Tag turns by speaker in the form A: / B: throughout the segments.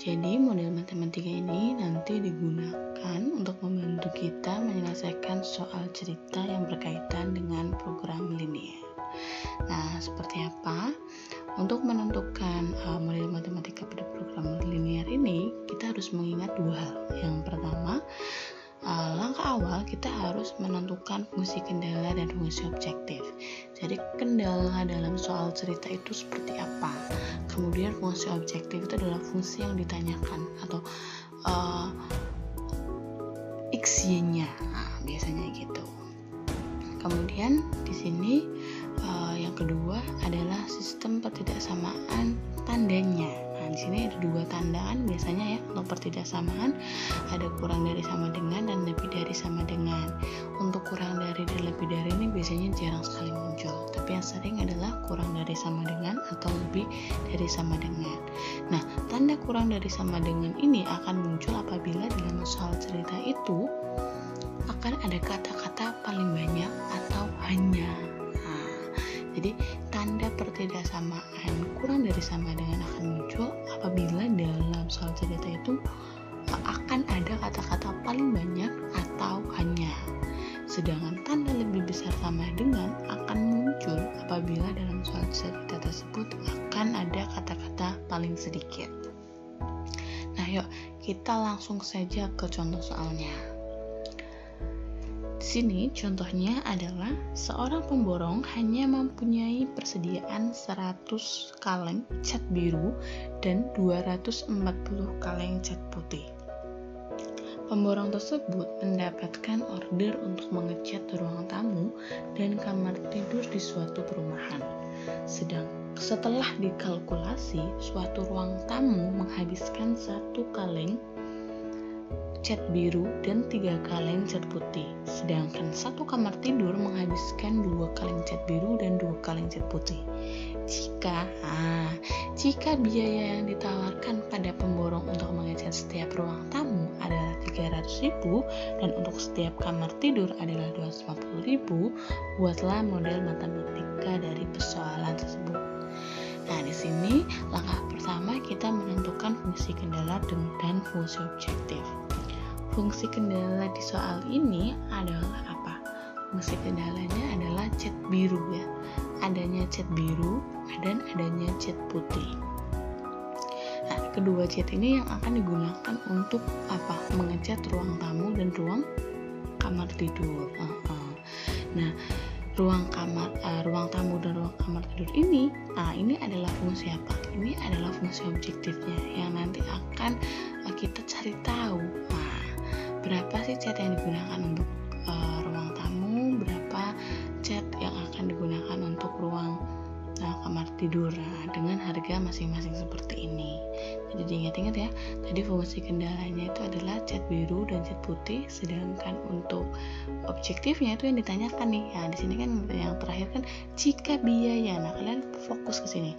A: Jadi model matematika ini nanti digunakan untuk membantu kita menyelesaikan soal cerita yang berkaitan dengan program linear. Nah, seperti apa? Untuk menentukan model matematika pada program linear ini, kita harus mengingat dua hal. Yang pertama, langkah awal kita harus menentukan fungsi kendala dan fungsi objektif. Jadi kendala dalam soal cerita itu seperti apa. Kemudian fungsi objektif itu adalah fungsi yang ditanyakan atau X-Y-nya. Nah, biasanya gitu. Kemudian di sini yang kedua adalah sistem pertidaksamaan tandanya. Nah, di sini ada dua tanda kan biasanya ya untuk pertidaksamaan, ada kurang dari sama dengan dan lebih dari sama dengan. Untuk kurang dari dan lebih dari ini biasanya jarang sekali muncul, tapi yang sering adalah kurang dari sama dengan atau lebih dari sama dengan. Nah, tanda kurang dari sama dengan ini akan muncul apabila dalam soal cerita itu akan ada kata-kata paling banyak atau hanya. Jadi tanda pertidaksamaan kurang dari sama dengan akan muncul apabila dalam soal cerita itu akan ada kata-kata paling banyak atau hanya. Sedangkan tanda lebih besar sama dengan akan muncul apabila dalam soal cerita tersebut akan ada kata-kata paling sedikit. Nah, yuk kita langsung saja ke contoh soalnya. Di sini contohnya adalah seorang pemborong hanya mempunyai persediaan 100 kaleng cat biru dan 240 kaleng cat putih. Pemborong tersebut mendapatkan order untuk mengecat ruang tamu dan kamar tidur di suatu perumahan. Setelah dikalkulasi, suatu ruang tamu menghabiskan 1 kaleng cat biru dan 3 kaleng cat putih, sedangkan satu kamar tidur menghabiskan 2 kaleng cat biru dan 2 kaleng cat putih. Jika biaya yang ditawarkan pada pemborong untuk mengecat setiap ruang tamu adalah 300.000 dan untuk setiap kamar tidur adalah 250.000, buatlah model matematika dari persoalan tersebut. Nah, di sini langkah pertama kita menentukan fungsi kendala dan fungsi objektif. Fungsi kendala di soal ini adalah apa? Fungsi kendalanya adalah cat biru ya. Adanya cat biru dan adanya cat putih. Nah, kedua cat ini yang akan digunakan untuk apa? Mengecat ruang tamu dan ruang kamar tidur. Nah, ruang tamu dan ruang kamar tidur ini adalah fungsi apa? Ini adalah fungsi objektifnya yang nanti akan kita cari tahu. Berapa sih cat yang digunakan untuk ruang tamu, berapa cat yang akan digunakan untuk ruang kamar tidur dengan harga masing-masing seperti ini. Jadi diingat-ingat ya, tadi fungsi kendalanya itu adalah cat biru dan cat putih, sedangkan untuk objektifnya itu yang ditanyakan nih. Di sini kan yang terakhir kan jika biaya. Nah, kalian fokus ke sini.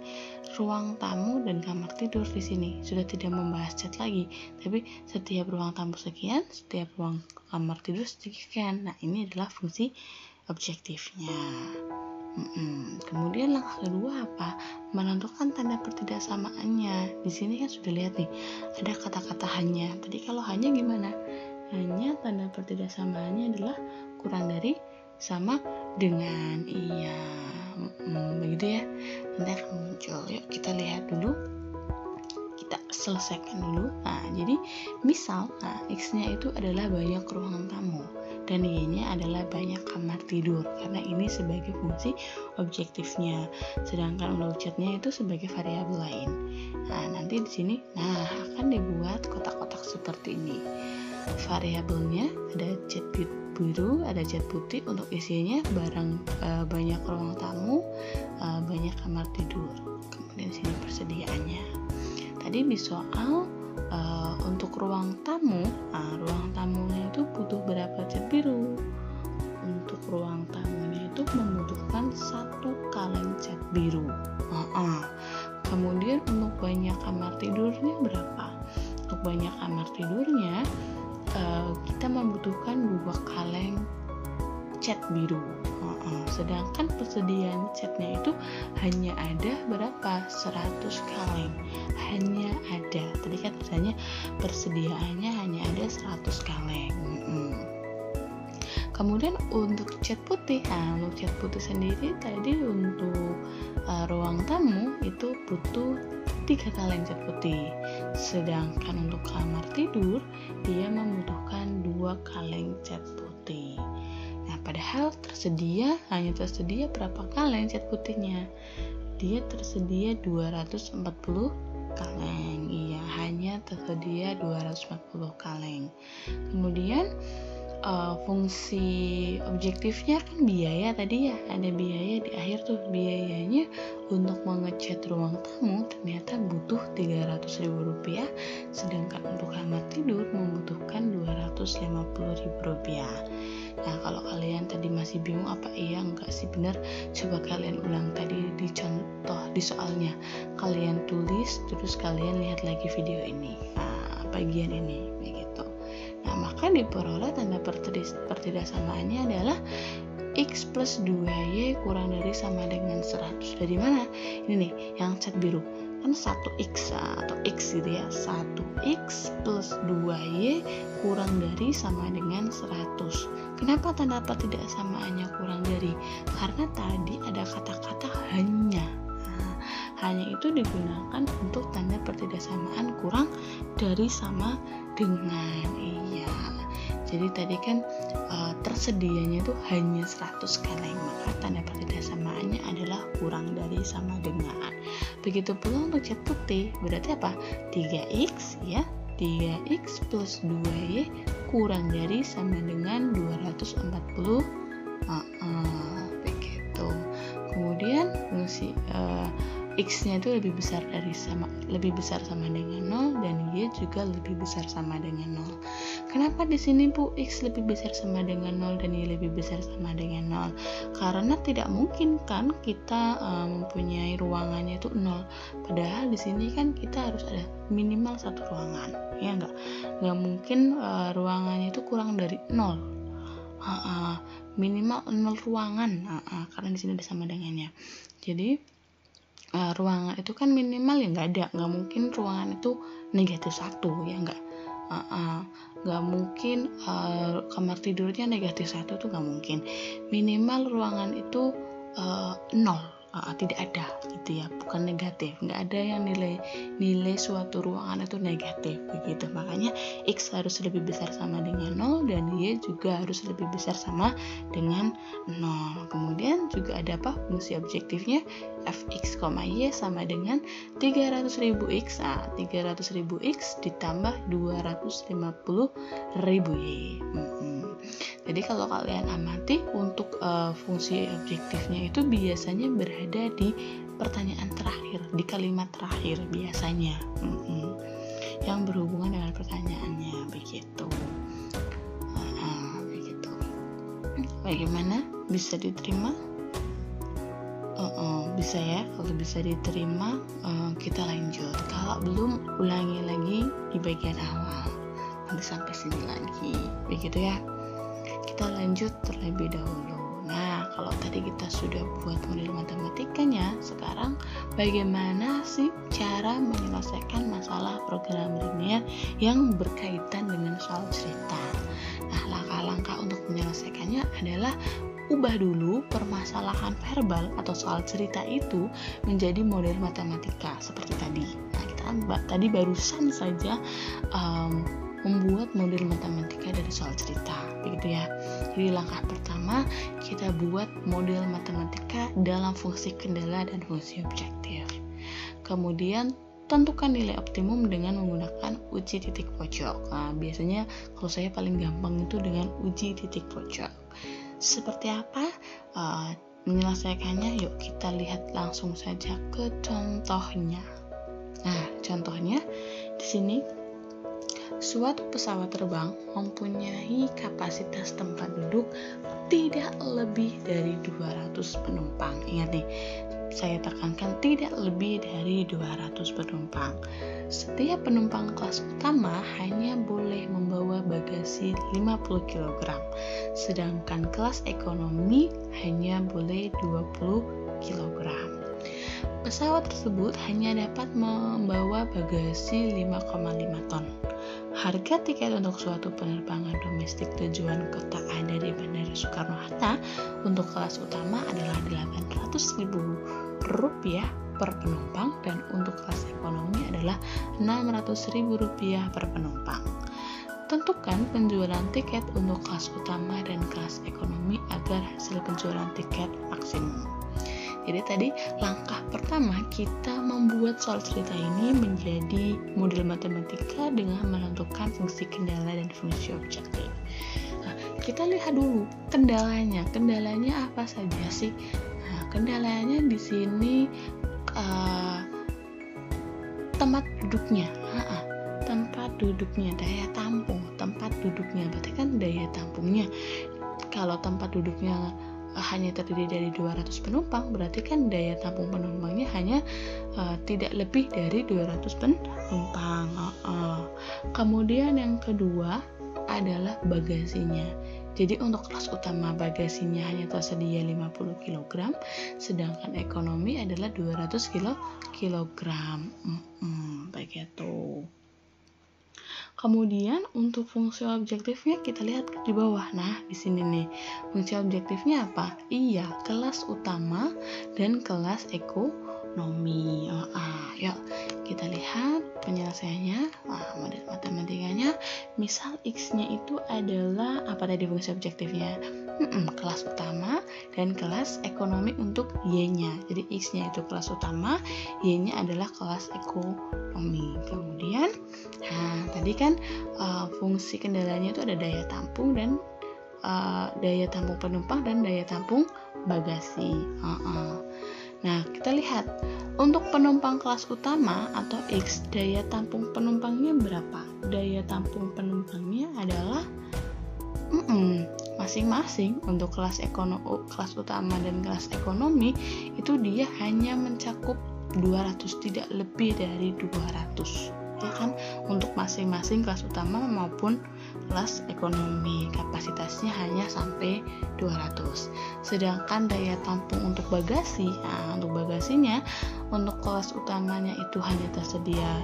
A: Ruang tamu dan kamar tidur di sini sudah tidak membahas cat lagi, tapi setiap ruang tamu sekian, setiap ruang kamar tidur sekian. Nah, ini adalah fungsi objektifnya. Kemudian langkah kedua apa? Menentukan tanda pertidaksamaannya. Di sini kan sudah lihat nih, ada kata-kata hanya. Tadi kalau hanya gimana? Hanya tanda pertidaksamaannya adalah kurang dari sama dengan. Iya, begitu ya. Nanti akan muncul. Yuk kita lihat dulu. Kita selesaikan dulu. Nah, jadi misal, X-nya itu adalah banyak ruangan tamu dan Y-nya adalah banyak kamar tidur, karena ini sebagai fungsi objektifnya, sedangkan untuk Z-nya itu sebagai variabel lain. Nah, nanti di sini akan dibuat kotak-kotak seperti ini. Variabelnya ada cat biru, ada cat putih. Untuk isinya banyak ruang tamu, banyak kamar tidur. Kemudian di sini persediaannya. Tadi di soal untuk ruang tamu, ruang tamunya itu butuh berapa cat biru? Untuk ruang tamunya itu membutuhkan 1 kaleng cat biru. Kemudian untuk banyak kamar tidurnya berapa? Untuk banyak kamar tidurnya kita membutuhkan 2 kaleng cat biru. Sedangkan persediaan catnya itu hanya ada berapa? 100 kaleng. Hanya ada, misalnya persediaannya hanya ada 100 kaleng. Kemudian untuk cat putih, untuk cat putih sendiri tadi untuk ruang tamu itu butuh 3 kaleng cat putih. Sedangkan untuk kamar tidur dia membutuhkan 2 kaleng cat putih. Nah, padahal hanya tersedia berapa kaleng cat putihnya? Dia tersedia 240 kaleng. Iya, hanya tersedia 240 kaleng. Kemudian fungsi objektifnya kan biaya tadi ya, ada biaya di akhir tuh. Biayanya untuk mengecat ruang tamu ternyata butuh Rp300.000, sedangkan untuk kamar tidur membutuhkan Rp250.000. Nah, kalau kalian tadi masih bingung apa iya enggak sih benar, coba kalian ulang tadi di contoh di soalnya, kalian tulis terus kalian lihat lagi video ini, bagian ini begitu. Nah, maka diperoleh tanda pertidaksamaannya adalah X plus 2Y kurang dari sama dengan 100. Dari mana? Ini nih, yang cat biru. Kan 1X atau X gitu ya. 1X plus 2Y kurang dari sama dengan 100. Kenapa tanda pertidaksamaannya kurang dari? Karena tadi ada kata-kata hanya. Hanya itu digunakan untuk tanda pertidaksamaan kurang dari sama dengan. Iya. Jadi tadi kan tersedianya itu hanya 100 kaleng, maka tanda pertidaksamaannya adalah kurang dari sama dengan. Begitu pula untuk cat putih, berarti apa? 3X ya. 3X plus 2Y kurang dari sama dengan 240. Begitu. Kemudian fungsi X-nya itu lebih besar sama dengan 0 dan Y juga lebih besar sama dengan 0. Kenapa di sini Bu X lebih besar sama dengan 0 dan Y lebih besar sama dengan 0? Karena tidak mungkin kan kita mempunyai ruangannya itu 0. Padahal di sini kan kita harus ada minimal 1 ruangan. Ya enggak mungkin ruangannya itu kurang dari 0. Minimal 0 ruangan. Karena di sini ada sama dengannya. Jadi ruangan itu kan minimal ya nggak mungkin ruangan itu negatif 1 ya nggak mungkin kamar tidurnya negatif 1 tuh nggak mungkin. Minimal ruangan itu 0, tidak ada gitu ya, bukan negatif, nggak ada yang nilai suatu ruangan itu negatif begitu. Makanya X harus lebih besar sama dengan 0 dan Y juga harus lebih besar sama dengan 0. Kemudian juga ada apa? Fungsi objektifnya Fx, Y sama dengan 300.000x. 300.000x ditambah 250.000y. Jadi kalau kalian amati untuk fungsi objektifnya itu biasanya berada di pertanyaan terakhir, di kalimat terakhir biasanya, yang berhubungan dengan pertanyaannya begitu. Begitu. Bagaimana? Bisa diterima? Bisa ya. Kalau bisa diterima, kita lanjut. Kalau belum, ulangi lagi di bagian awal. Nanti sampai sini lagi, begitu ya. Kita lanjut terlebih dahulu. Nah, kalau tadi kita sudah buat model matematikanya, sekarang bagaimana sih cara menyelesaikan masalah program linear yang berkaitan dengan soal cerita? Nah, langkah-langkah untuk menyelesaikannya adalah ubah dulu permasalahan verbal atau soal cerita itu menjadi model matematika seperti tadi. Nah, kita tadi barusan saja membuat model matematika dari soal cerita, begitu ya. Jadi langkah pertama kita buat model matematika dalam fungsi kendala dan fungsi objektif. Kemudian tentukan nilai optimum dengan menggunakan uji titik pojok. Nah, biasanya kalau saya paling gampang itu dengan uji titik pojok. Seperti apa menyelesaikannya? Yuk kita lihat langsung saja ke contohnya. Nah, contohnya di sini suatu pesawat terbang mempunyai kapasitas tempat duduk tidak lebih dari 200 penumpang. Ingat nih, saya tekankan tidak lebih dari 200 penumpang. Setiap penumpang kelas utama hanya boleh membawa bagasi 50 kg, sedangkan kelas ekonomi hanya boleh 20 kg. Pesawat tersebut hanya dapat membawa bagasi 5,5 ton. Harga tiket untuk suatu penerbangan domestik tujuan kota A dari Bandara Soekarno-Hatta untuk kelas utama adalah Rp800.000 per penumpang dan untuk kelas ekonomi adalah Rp600.000 per penumpang. Tentukan penjualan tiket untuk kelas utama dan kelas ekonomi agar hasil penjualan tiket maksimum. Jadi tadi langkah pertama kita membuat soal cerita ini menjadi model matematika dengan menentukan fungsi kendala dan fungsi objektif. Nah, kita lihat dulu kendalanya. Kendalanya apa saja sih? Nah, kendalanya di sini tempat duduknya. Tempat duduknya, daya tampung, tempat duduknya. Berarti kan daya tampungnya. Kalau tempat duduknya hanya terdiri dari 200 penumpang, berarti kan daya tampung penumpangnya hanya tidak lebih dari 200 penumpang. Kemudian yang kedua adalah bagasinya. Jadi untuk kelas utama bagasinya hanya tersedia 50 kg, sedangkan ekonomi adalah 200 kg. Begitu. Kemudian untuk fungsi objektifnya kita lihat di bawah. Nah, di sini nih. Fungsi objektifnya apa? Iya, kelas utama dan kelas ekonomi. Yuk kita lihat penyelesaiannya. Model matematikanya. Misal X-nya itu adalah apa tadi fungsi objektifnya? Kelas utama dan kelas ekonomi untuk Y-nya. Jadi X-nya itu kelas utama, Y-nya adalah kelas ekonomi. Kemudian, tadi kan fungsi kendalanya itu ada daya tampung dan daya tampung penumpang dan daya tampung bagasi. Nah, kita lihat untuk penumpang kelas utama atau X, daya tampung penumpangnya berapa? Daya tampung penumpangnya adalah masing-masing untuk kelas utama dan kelas ekonomi itu dia hanya mencakup 200, tidak lebih dari 200. Ya kan, untuk masing-masing kelas utama maupun kelas ekonomi kapasitasnya hanya sampai 200. Sedangkan daya tampung untuk bagasi, untuk bagasinya untuk kelas utamanya itu hanya tersedia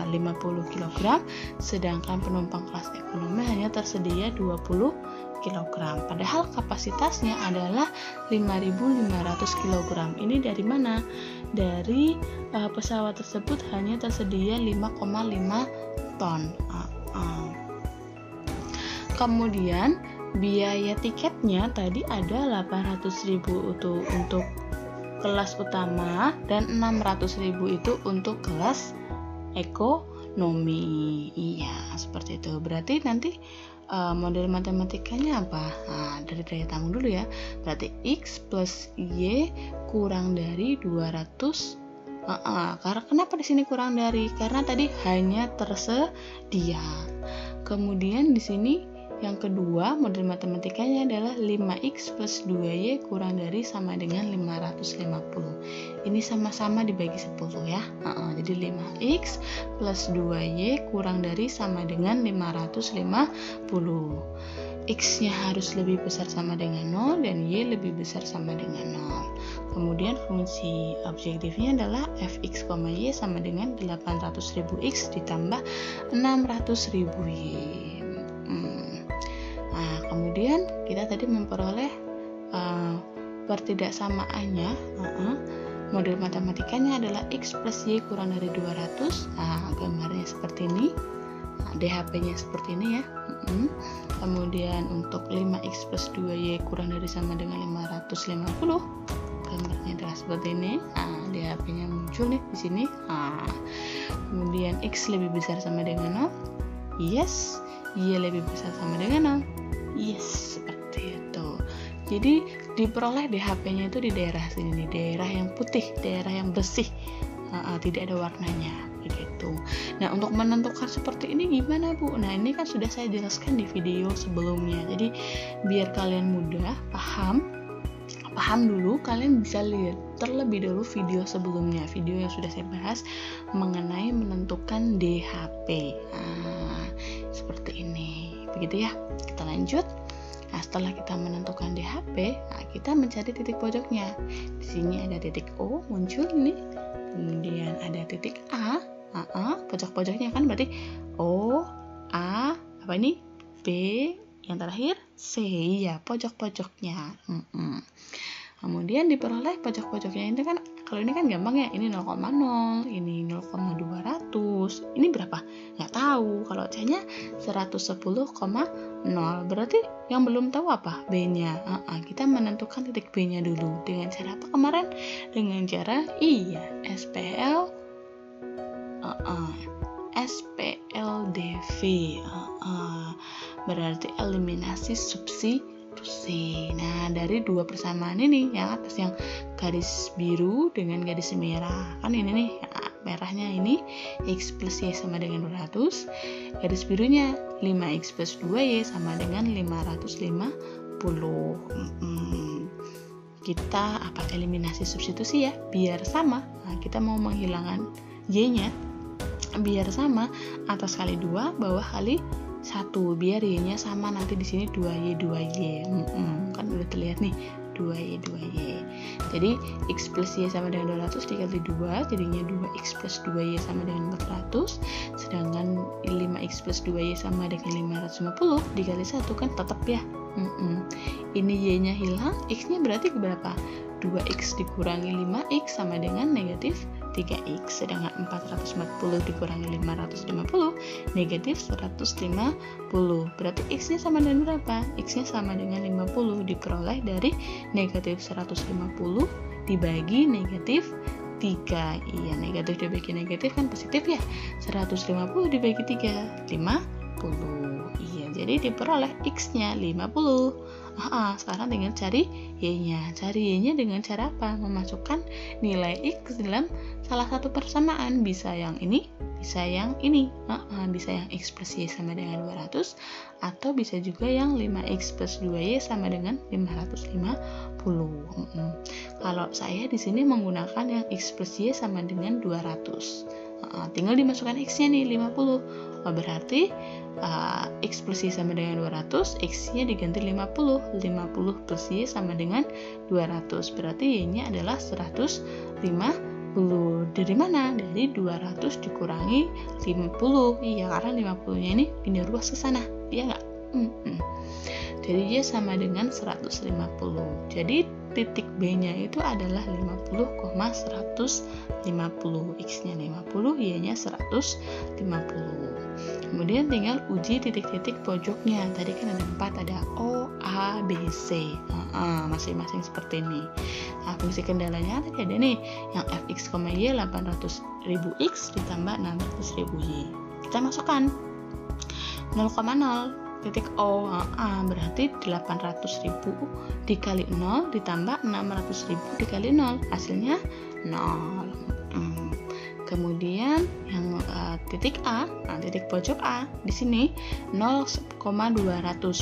A: 50 kg, sedangkan penumpang kelas ekonomi hanya tersedia 20 kg. Padahal kapasitasnya adalah 5.500 kg. Ini dari mana? Dari pesawat tersebut hanya tersedia 5,5 ton. Kemudian biaya tiketnya tadi ada 800.000 untuk kelas utama dan 600.000 itu untuk kelas ekonomi. Iya, seperti itu. Berarti nanti model matematikanya apa? Dari daya tampung dulu ya. Berarti X plus Y kurang dari 200. Karena kenapa di sini kurang dari? Karena tadi hanya tersedia. Kemudian di sini yang kedua model matematikanya adalah 5X plus 2Y kurang dari sama dengan 550. Ini sama-sama dibagi 10 ya. Jadi 5X plus 2Y kurang dari sama dengan 550. X-nya harus lebih besar sama dengan 0 dan Y lebih besar sama dengan 0. Kemudian fungsi objektifnya adalah fx, y sama dengan 800.000 X ditambah 600.000 Y. Kemudian kita tadi memperoleh pertidaksamaannya. Model matematikanya adalah X plus Y kurang dari 200. Gambarnya seperti ini. DHP-nya seperti ini ya. Kemudian untuk 5X plus 2Y kurang dari sama dengan 550. Gambarnya adalah seperti ini. DHP-nya muncul nih di sini. Kemudian X lebih besar sama dengan 0. Yes. Y lebih besar sama dengan 0. Yes, seperti itu. Jadi diperoleh DHP-nya itu di daerah sini, di daerah yang putih, daerah yang bersih, tidak ada warnanya, begitu. Nah, untuk menentukan seperti ini gimana, Bu? Nah, ini kan sudah saya jelaskan di video sebelumnya. Jadi biar kalian mudah paham dulu, kalian bisa lihat terlebih dahulu video sebelumnya, video yang sudah saya bahas mengenai menentukan DHP. Seperti ini, begitu ya. Kita lanjut. Nah, setelah kita menentukan DHP, nah kita mencari titik pojoknya. Di sini ada titik O muncul nih. Kemudian ada titik A, pojok-pojoknya kan berarti O, A, apa ini? B, yang terakhir C, ya pojok-pojoknya. Kemudian diperoleh pojok-pojoknya ini kan, kalau ini kan gampang ya, ini 0,0, ini 0,200, ini berapa? Nggak tahu. Kalau C-nya 110,0, berarti yang belum tahu apa? B-nya. Kita menentukan titik B-nya dulu. Dengan cara apa kemarin? Dengan cara SPLDV. Berarti eliminasi substitusi. Nah, dari dua persamaan ini, yang atas yang garis biru dengan garis merah, kan ini nih, merahnya ini X plus Y sama dengan 200, garis birunya 5X plus 2Y sama dengan 550. Kita eliminasi substitusi ya, biar sama. Nah, kita mau menghilangkan Y-nya, biar sama, atas kali 2, bawah kali 1, biar Y-nya sama. Nanti di sini 2Y kan udah terlihat nih, 2Y. Jadi X plus Y sama dengan 200 dikali 2, jadinya 2X plus 2Y sama dengan 400. Sedangkan 5X plus 2Y sama dengan 550 dikali 1 kan tetap ya. Ini Y-nya hilang, X-nya berarti berapa? 2X dikurangi 5X sama dengan negatif 3X. Sedangkan 440 dikurangi 550 negatif 150. Berarti X-nya sama dengan berapa? X-nya sama dengan 50, diperoleh dari negatif 150 dibagi negatif 3. Iya, negatif dibagi negatif kan positif ya. 150 dibagi 3, 50. Iya, jadi diperoleh X-nya 50. Sekarang tinggal cari Y-nya. Cari Y-nya dengan cara apa? Memasukkan nilai X dalam salah satu persamaan. Bisa yang ini, bisa yang ini. Bisa yang X plus Y sama dengan 200, atau bisa juga yang 5X plus 2Y sama dengan 550. Kalau saya di sini menggunakan yang X plus Y sama dengan 200. Tinggal dimasukkan X-nya nih 50. Berarti X plus Y sama dengan 200, X-nya diganti 50 plus Y sama dengan 200, berarti Y-nya adalah 150. Dari mana? Dari 200 dikurangi 50. Iya, karena 50-nya ini pindah ruas ke sana, iya nggak? Jadi Y sama dengan 150. Jadi titik B-nya itu adalah 50,150. X-nya 50, Y-nya 150. Kemudian tinggal uji titik-titik pojoknya. Tadi kan ada 4, ada O, A, B, C. Masing-masing seperti ini. Nah, fungsi kendalanya tadi ada nih, yang fx, y 800.000 x ditambah 600.000 y. Kita masukkan 0,0 titik O, berarti 800.000 dikali 0 ditambah 600.000 dikali 0, hasilnya 0. Kemudian yang titik A, titik pojok A di sini 0,200,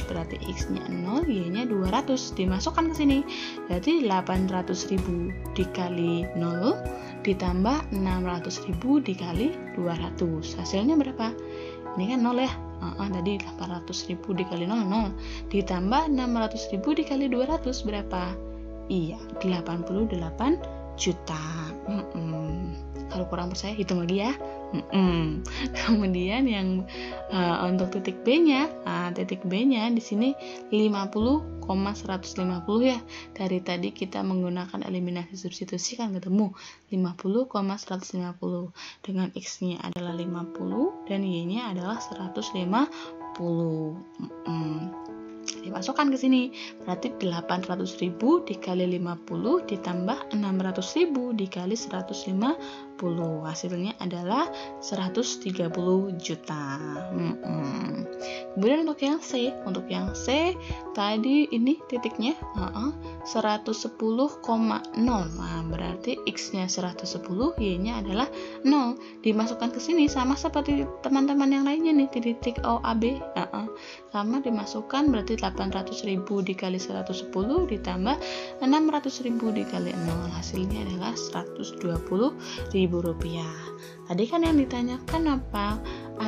A: berarti X-nya 0, Y-nya 200, dimasukkan ke sini. Berarti 800.000 dikali 0 ditambah 600.000 dikali 200. Hasilnya berapa? Ini kan 0 ya. Tadi 800.000 dikali 0, ditambah 600.000 dikali 200 berapa? Iya, 88 juta. Kalau kurang percaya hitung lagi ya. Kemudian yang untuk titik B-nya, titik B-nya di sini 50,150 ya. Dari tadi kita menggunakan eliminasi substitusi kan ketemu 50,150. Dengan X-nya adalah 50 dan Y-nya adalah 150. Dimasukkan ke sini, berarti 800.000 dikali 50 ditambah 600.000 dikali 150, hasilnya adalah 130 juta. Kemudian untuk yang C tadi ini titiknya 110,0. Berarti X-nya 110, Y-nya adalah 0. Dimasukkan ke sini sama seperti teman-teman yang lainnya nih, di titik O, A, B. Sama dimasukkan, berarti 800.000 dikali 110 ditambah 600.000 dikali 0, hasilnya adalah 120.000 rupiah. Tadi kan yang ditanyakan apa?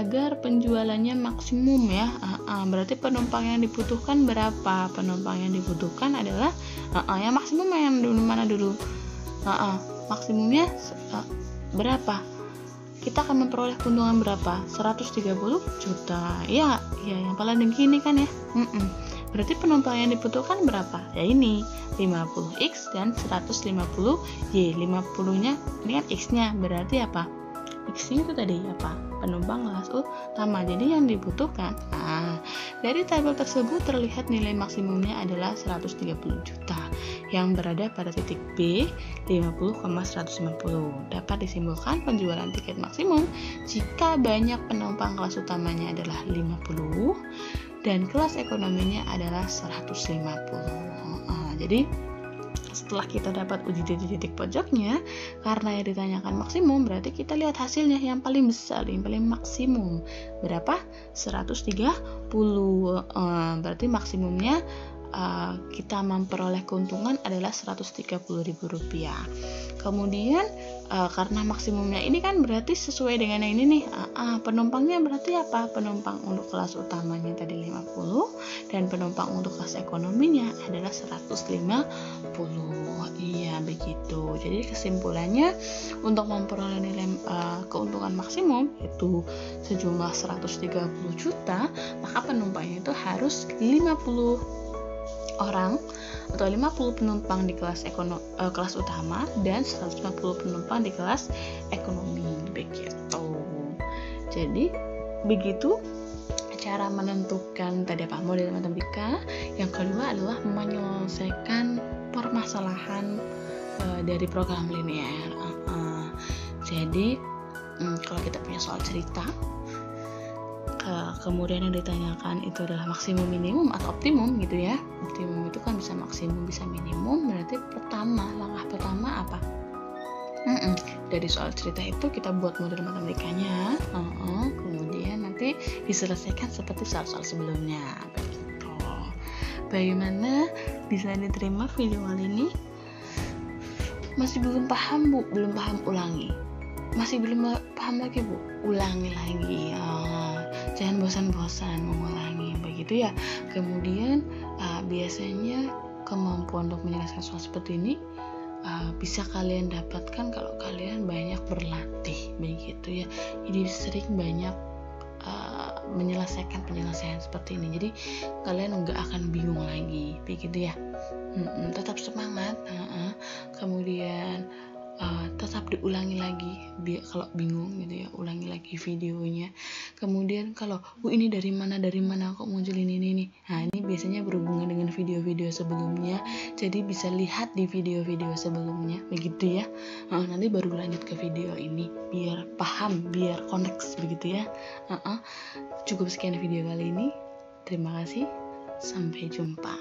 A: agar penjualannya maksimum ya. Berarti penumpang yang dibutuhkan berapa? Penumpang yang dibutuhkan adalah yang maksimum yang mana dulu? Maksimumnya berapa? Kita akan memperoleh keuntungan berapa? 130 juta. Ya yang paling tinggi ini kan ya. Berarti penumpang yang dibutuhkan berapa? Ya ini 50x dan 150y. 50-nya ini kan x-nya, berarti apa? X-nya itu tadi apa? Penumpang kelas utama. Jadi yang dibutuhkan. Dari tabel tersebut terlihat nilai maksimumnya adalah 130 juta yang berada pada titik B 50,150. Dapat disimpulkan penjualan tiket maksimum jika banyak penumpang kelas utamanya adalah 50 dan kelas ekonominya adalah 150. Jadi setelah kita dapat uji titik pojoknya, karena yang ditanyakan maksimum, berarti kita lihat hasilnya yang paling besar, yang paling maksimum berapa? 130. Berarti maksimumnya kita memperoleh keuntungan adalah Rp130.000. Kemudian karena maksimumnya ini kan berarti sesuai dengan yang ini nih. Penumpangnya berarti apa? Penumpang untuk kelas utamanya tadi 50 dan penumpang untuk kelas ekonominya adalah 150. Iya begitu. Jadi kesimpulannya untuk memperoleh nilai keuntungan maksimum itu sejumlah 130 juta, maka penumpangnya itu harus 50 orang atau 50 penumpang di kelas kelas utama dan 150 penumpang di kelas ekonomi begitu. Jadi begitu cara menentukan tadi apa model matematika. Yang kedua adalah menyelesaikan permasalahan dari program linear. Jadi kalau kita punya soal cerita, kemudian yang ditanyakan itu adalah maksimum, minimum atau optimum gitu ya. Optimum itu kan bisa maksimum bisa minimum, berarti langkah pertama apa? Dari soal cerita itu kita buat model matematikanya, kemudian nanti diselesaikan seperti soal-soal sebelumnya begitu. Bagaimana bisa diterima video kali ini? Masih belum paham Bu? Belum paham, ulangi. Masih belum paham lagi Bu? Ulangi lagi ya. Jangan bosan-bosan mengulangi begitu ya. Kemudian biasanya kemampuan untuk menyelesaikan soal seperti ini bisa kalian dapatkan kalau kalian banyak berlatih begitu ya. Jadi sering banyak menyelesaikan penyelesaian seperti ini. Jadi kalian nggak akan bingung lagi begitu ya. Tetap semangat. Kemudian tetap diulangi lagi kalau bingung gitu ya, ulangi lagi videonya. Kemudian kalau ini dari mana kok muncul ini nih. Nah ini biasanya berhubungan dengan video-video sebelumnya, jadi bisa lihat di video-video sebelumnya begitu ya. Nanti baru lanjut ke video ini biar paham, biar connect begitu ya. Cukup sekian video kali ini. Terima kasih, sampai jumpa.